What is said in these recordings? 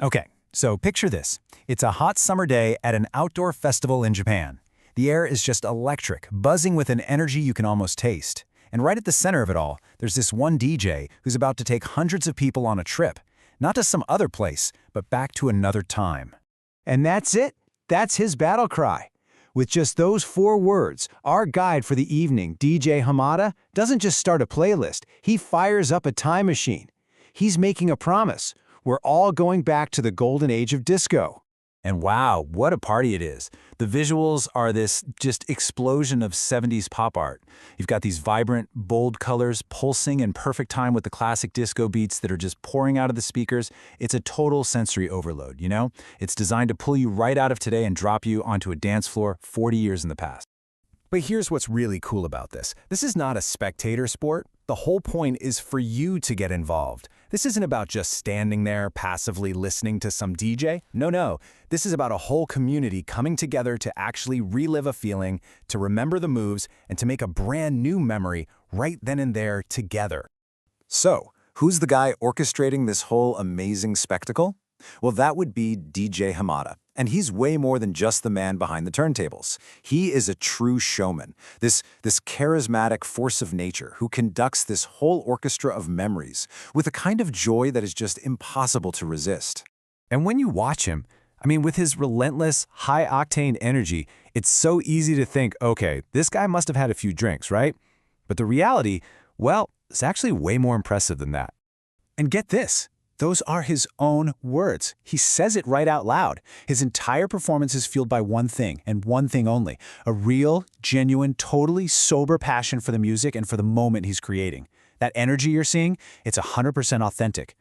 Okay, so picture this. It's a hot summer day at an outdoor festival in Japan. The air is just electric, buzzing with an energy you can almost taste. And right at the center of it all, there's this one DJ who's about to take hundreds of people on a trip. Not to some other place, but back to another time. And that's it. That's his battle cry. With just those 4 words, our guide for the evening, DJ Hamada, doesn't just start a playlist. He fires up a time machine. He's making a promise. We're all going back to the golden age of disco. And wow, what a party it is. The visuals are this just explosion of 70s pop art. You've got these vibrant, bold colors pulsing in perfect time with the classic disco beats that are just pouring out of the speakers. It's a total sensory overload, you know? It's designed to pull you right out of today and drop you onto a dance floor 40 years in the past. But here's what's really cool about this. This is not a spectator sport. The whole point is for you to get involved. This isn't about just standing there passively listening to some DJ. No. This is about a whole community coming together to actually relive a feeling, to remember the moves, and to make a brand new memory right then and there together. So, who's the guy orchestrating this whole amazing spectacle? Well, that would be DJ Hamada. And he's way more than just the man behind the turntables. He is a true showman, this charismatic force of nature who conducts this whole orchestra of memories with a kind of joy that is just impossible to resist. And when you watch him, with his relentless, high-octane energy, it's so easy to think, okay, this guy must have had a few drinks, right? But the reality, well, it's actually way more impressive than that. And get this. Those are his own words. He says it right out loud. His entire performance is fueled by one thing, and one thing only: a real, genuine, totally sober passion for the music and for the moment he's creating. That energy you're seeing, it's 100% authentic.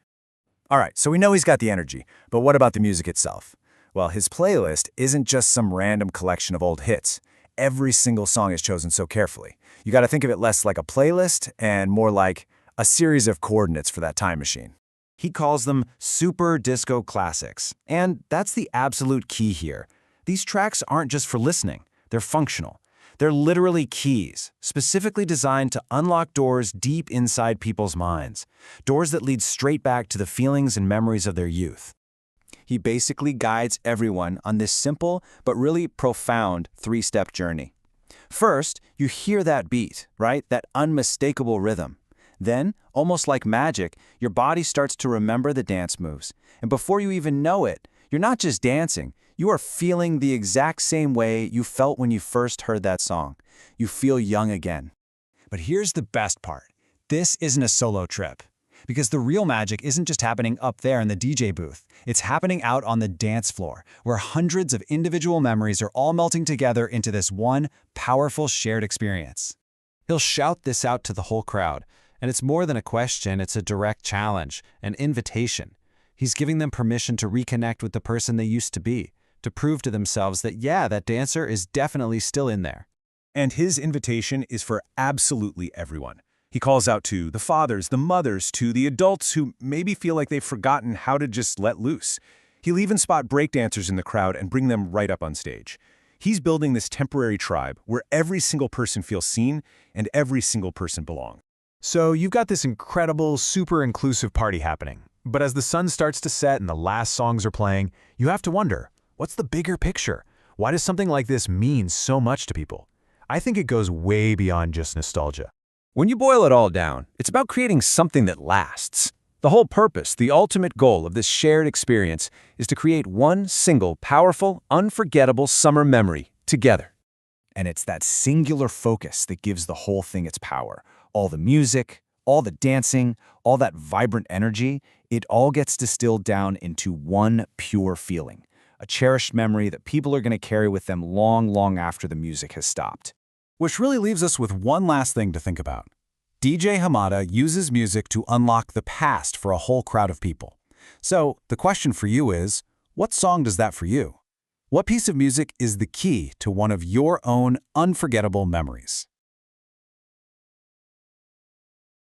All right, so we know he's got the energy, but what about the music itself? Well, his playlist isn't just some random collection of old hits. Every single song is chosen so carefully. You gotta think of it less like a playlist and more like a series of coordinates for that time machine. He calls them super disco classics, and that's the absolute key here. These tracks aren't just for listening, they're functional. They're literally keys, specifically designed to unlock doors deep inside people's minds, doors that lead straight back to the feelings and memories of their youth. He basically guides everyone on this simple but really profound 3-step journey. First, you hear that beat, right? That unmistakable rhythm. Then, almost like magic, your body starts to remember the dance moves. And before you even know it, you're not just dancing, you are feeling the exact same way you felt when you first heard that song. You feel young again. But here's the best part. This isn't a solo trip. Because the real magic isn't just happening up there in the DJ booth. It's happening out on the dance floor, where hundreds of individual memories are all melting together into this one powerful shared experience. He'll shout this out to the whole crowd. And it's more than a question, it's a direct challenge, an invitation. He's giving them permission to reconnect with the person they used to be, to prove to themselves that, yeah, that dancer is definitely still in there. And his invitation is for absolutely everyone. He calls out to the fathers, the mothers, to the adults who maybe feel like they've forgotten how to just let loose. He'll even spot breakdancers in the crowd and bring them right up on stage. He's building this temporary tribe where every single person feels seen and every single person belongs. So you've got this incredible, super inclusive party happening. But as the sun starts to set and the last songs are playing, you have to wonder, what's the bigger picture? Why does something like this mean so much to people? I think it goes way beyond just nostalgia. When you boil it all down, it's about creating something that lasts. The whole purpose, the ultimate goal of this shared experience is to create one single, powerful, unforgettable summer memory together. And it's that singular focus that gives the whole thing its power. All the music, all the dancing, all that vibrant energy, it all gets distilled down into one pure feeling, a cherished memory that people are going to carry with them long, long after the music has stopped. Which really leaves us with one last thing to think about. DJ Hamada uses music to unlock the past for a whole crowd of people. So the question for you is, what song does that for you? What piece of music is the key to one of your own unforgettable memories?